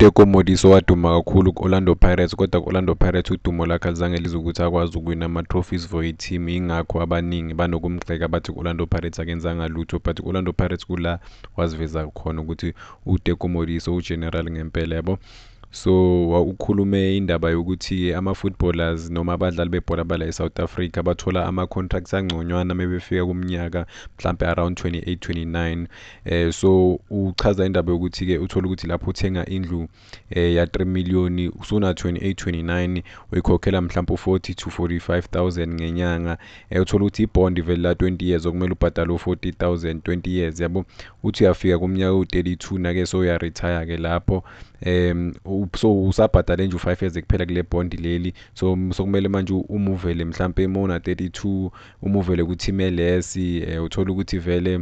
uTeko Modise waduma kakhulu ku-Orlando Pirates, kodwa ku-Orlando Pirates udumo lakhe alizange lize ukuthi akwazi ukuwina ama-trophies for i-team. Yingakho abaningi banokumgxeka bathi ku-Orlando Pirates akenzanga lutho, but ku-Orlando Pirates kula waziveza khona ukuthi uTeko Modise ugeneral ngempela, yabo. So ukhulume indaba yokuthi ama-footballers noma abadlali bebhola bala eSouth Africa bathola ama-contracts angconywana mebefika kumnyaka mhlampe around 28 29. So uchaza indaba yokuthi-ke uthola ukuthi lapho uthenga indlu ya 3 million usuna 28 29 uyikhokhela mhlampe 40 to 45,000 ngenyanga. Uthola ukuthi ibond vele la 20 years okumele ubhadale 40,000 20 years, yabo. Uthi uyafika kumnyaka u32 na-ke so uyaretire ke lapho. So usabhadale nje u5 years kuphela kule bond leli, so sokumele manje umuvele mhlampe mona 32 umuvele ku-team LS. Uthola ukuthi vele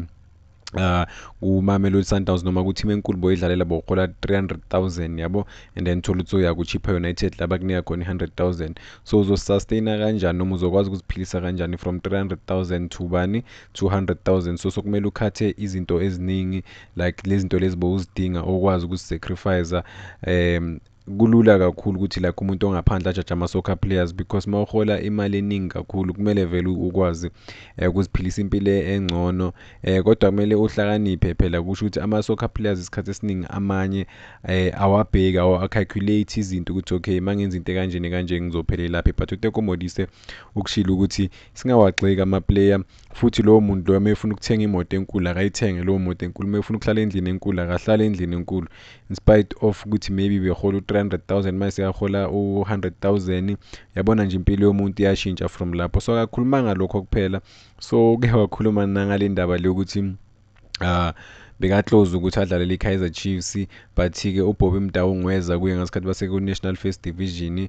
kuMamelodi Sundowns noma ku-team enkulu boyidlalela bohola 300,000, yabo. And then thola ukuthi uya ku-Chippa United laba kunika khona 100,000. So uzosustaina kanjani noma uzokwazi ukuziphilisa kanjani from 300,000 to bani 200,000? So sokumele ukhathe izinto eziningi like lezi zinto lezi bowuzidinga okwazi ukuzisacrifice. Kulula kakhulu ukuthi like umuntu ongaphandle ajaje ama-soccer players, because mawuhola imali eningi kakhulu kumele vele ukwazi ukuziphilisa impilo engcono. Kodwa kumele uhlakaniphe phela, kusho ukuthi ama-soccer players isikhathi esiningi amanye awabheki awa-calculate izinto ukuthi okay mangenza into kanje nekanje ngizophelela lapha. But uTeko Modise ukushilo ukuthi singawagxeki ama-player, futhi lowo muntu loyo mefuna ukuthenga imoto enkulu akayithenge lowo moto enkulu, mefuna ukuhlala endlini enkulu akahlala endlini enkulu, in spite of ukuthi maybe behola u300,000 mase yahola u100,000. Yabona nje impilo yomuntu iyashintsha from lapho. So akakhuluma ngalokho kuphela, so ke wakhuluma ngale ndaba le ukuthi bekaclose ukuthi adlalele iKaizer Chiefs, but-ke uBobby Mdaung weza kuye ngasikhathi base ku-National First Division.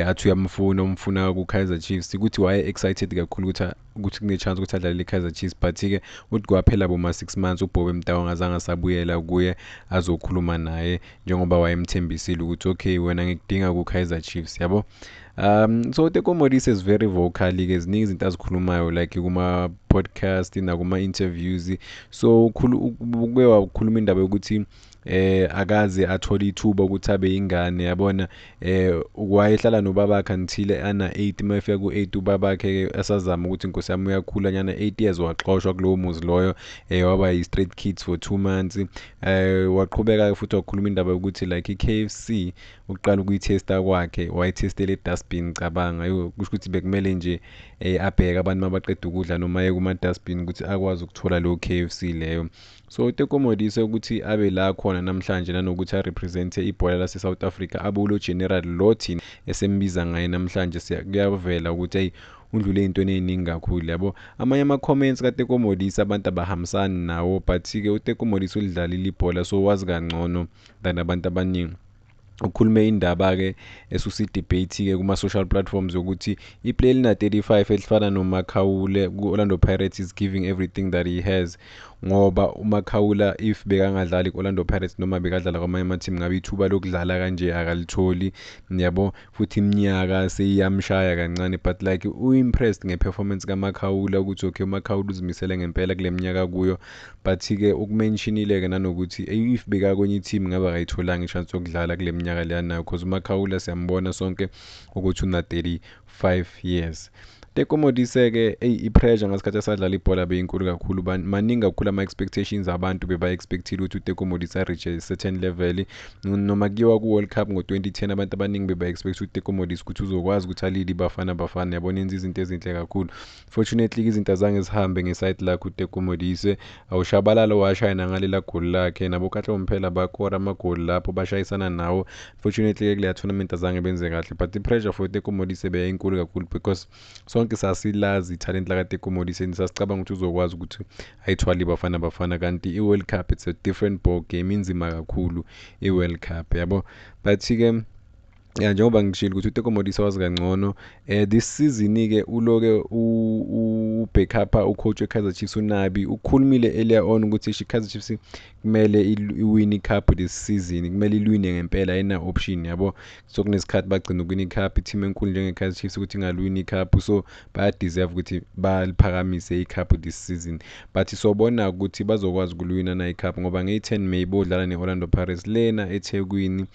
Athi umfuna ku-Kaizer Chiefs, ukuthi waye excited kakhulu ukuthi kune-chance ukuthi adlalele iKaizer Chiefs, but-ke uthi kwaphela boma 6 months uBobby Mdaung azange asabuyela kuye azokhuluma naye, njengoba wayemthembisile ukuthi okay wena ngikudinga ku-Kaizer Chiefs, yabo. So uTeko Modise is very vocal-ke, ziningi izinto azikhulumayo like kuma-podcast nakuma-interviews. So uke wakhuluma indaba yokuthi akaze athole ithuba ukuthi abe ingane, yabona. Wayehlala nobabakhe until ana 8, mayefika ku8 ubabakhe asazama ukuthi inkosi yami uyakhula nyana, 8 years waxoshwa kulowo muzi loyo. Waba yi-street kids for 2 months. Waqhubeka futhi wakhuluma indaba yokuthi like iKFC uqala ukuyithesta kwakhe wayethestele e-dustbin, cabanga kusho ukuthi bekumele nje abheke abantu mabaqeda ukudla noma aye kuma-dustbin ukuthi akwazi ukuthola leyo KFC leyo. So uTeko Modise ukuthi abe la khona namhlanje nanokuthi arepresente ibhola lase South Africa abe ulo general lo thina esembiza ngaye namhlanje, kuyavela ukuthi hey undlule ey'ntweni ey'ningi kakhulu, yabo. Amanye ama-comments kaTeko Modise abantu abahambisani nawo, but-ke uTeko Modise ulidlalile ibhola so wazi kangcono than abantu abaningi. Ukhulume indaba-ke esusi-debate-ke kuma-social platforms yokuthi iplay elina-35 elifana noMakhawule ku-Orlando Pirates is giving everything that he has, ngoba uMakhawula if bekangadlali ku-Orlando Pirates noma bekadlala kwamanye ama-team ngabe ithuba lokudlala kanje akalitholi, yabo. Futhi iminyaka seyiyamshaya kancane, but like u-impressed nge-performance kaMakhawula ukuthi okay uMakhawula uzimisele ngempela kule minyaka kuyo. But-ke ukumentionile-ke nanokuthi if bekakwenye i-team ngabe akayitholanga i-chance yokudlala kule minyaka le anayo, because uMakhawula siyambona sonke ukuthi una 35 years. Teko Modise-ke i-pressure ngasikhathi asadlala ibhola beyinkulu kakhulu, maningi kakhulu ama-expectations abantu beba-expectile ukuthi uTeko Modise a-reach a certain level. Noma kuyiwa ku-World Cup ngo-2010 abantu abaningi beba-expect uTeko Modise ukuthi uzokwazi ukuthi alide iBafana, yabona enza izinto ezinhle kakhulu. Fortunately izinto azange zihambe ngeside lakhe uTeko Modise, awushabalala washaya nangalela goli lakhe, nabo Katlego Mphela bakora amagoli lapho bashayisana nawo. Fortunately kule tournament azange benze kahle, but i-pressure for uTeko Modise beyinkulu kakhulu because sonke sasilazi italent lakaTeko Modise, sasicabanga ukuthi uzokwazi ukuthi ayithwale iBafana, kanti i-World Cup it's a different ball game, inzima kakhulu i-World Cup, yabo. But-ke ya njengoba ngishilo ukuthi uTeko Modise wazi kangcono this season-ke uloke ubackup ucoach we-Kaizer Chiefs uNabi ukhulumile earlier on ukuthi i-Kaizer Chiefs kumele iwine icup this season, kumele ilwine ngempela ayina option yabo. So kunesikhathi bagcina ukwina icup, i-team enkulu njenge-Kaizer Chiefs ukuthi ingalwini icup, so bayadeserve ukuthi baliphakamise icup this season. But sobona ukuthi bazokwazi ukulwina na icup ngoba nge-10 May bodlala ne-Orlando Pirates lena eThekwini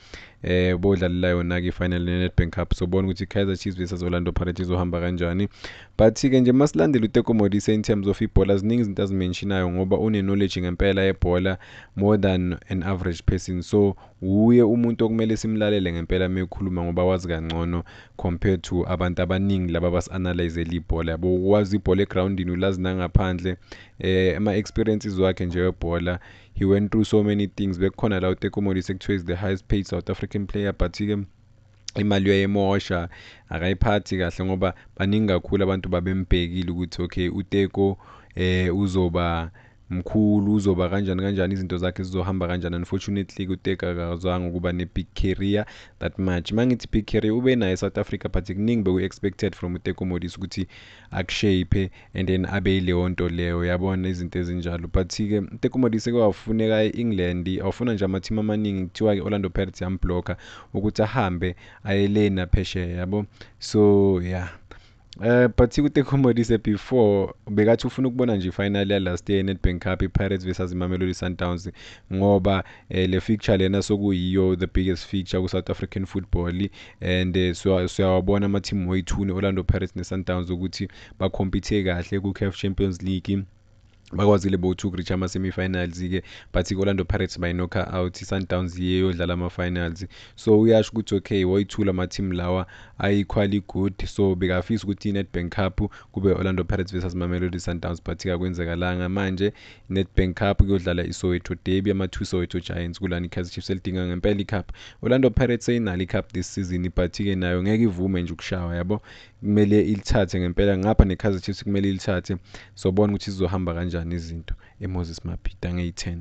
bodlalela yona-ke i-final ye-Nedbank Cup. Sobona ukuthi i-Kaizer Chiefs versus Orlando Pirates izohamba kanjani. But-ke nje masilandela uTeko Modise in terms of ibhola, ziningi izinto azimentionayo ngoba une-knowledge ngempela yebhola more than an average person. So uye umuntu okumele simlalele ngempela mekhuluma ngoba wazi kangcono compared to abantu abaningi laba basi-analyzela ibhola yabo. Wazi ibhola egroundini, ulazi nangaphandle, ama-experiences wakhe nje webhola. He went through so many things. Bekukhona la uTeko Modise kuthiwa is the highest paid South African player, but-ke imali uyayimosha, akayiphathi kahle ngoba baningi kakhulu abantu babembhekile ukuthi okay uTeko uzoba mkhulu, uzoba kanjani kanjani, izinto zakhe zizohamba kanjani. Unfortunately uTeko akazange ukuba ne-big career that much. Mangithi big career ube nayo eSouth Africa, but kuningi beku-expected from uTeko Modise ukuthi akushape and then abe yileyo nto leyo, yabona izinto ezinjalo. But-ke uTeko Modise kwafuneka e-England, awufuna nje ama-team amaningi, kuthiwa-ke Orlando Pirates yamblocka ukuthi ahambe ayelena phesheya, yabo. So yeah, but uTeko Modise before bekathi ufuna ukubona nje i-final ya last year Nedbank Cup, i-Pirates versus Mamelodi Sundowns, ngoba le fixture lena sokuyiyo the biggest fixture ku-South African football, and siyawabona ama-team way-2 ne-Orlando Pirates ne-Sundowns ukuthi bakompithe kahle ku-CAF Champions League, bakwazile bo-2 ukureach ama-semi-finals-ke, but i-Orlando Pirates bayinokha out, i-Sundowns yiyo yodlala ama-finals. So uyasho ukuthi okay woyithula ama-team lawa ay-equally good, so bekafisa ukuthi i-Nedbank Cup kube Orlando Pirates versus Mamelodi Sundowns, but akwenzekalanga. Manje i-Nedbank Cup kuyodlala iSoweto Derby, ama-2 Soweto Giants kulana i-Kaizer Chiefs elidinga ngempela icup. Orlando Pirates seyinalo icup this season, but-ke nayo ngeke ivume nje ukushawa, yabo. Kumele ilithathe ngempela ngapha ne-Kaizer Chiefs kumele ilithathe. Sobona ukuthi sizohamba kanjani izinto eMoses Mabhida ngeyi-10.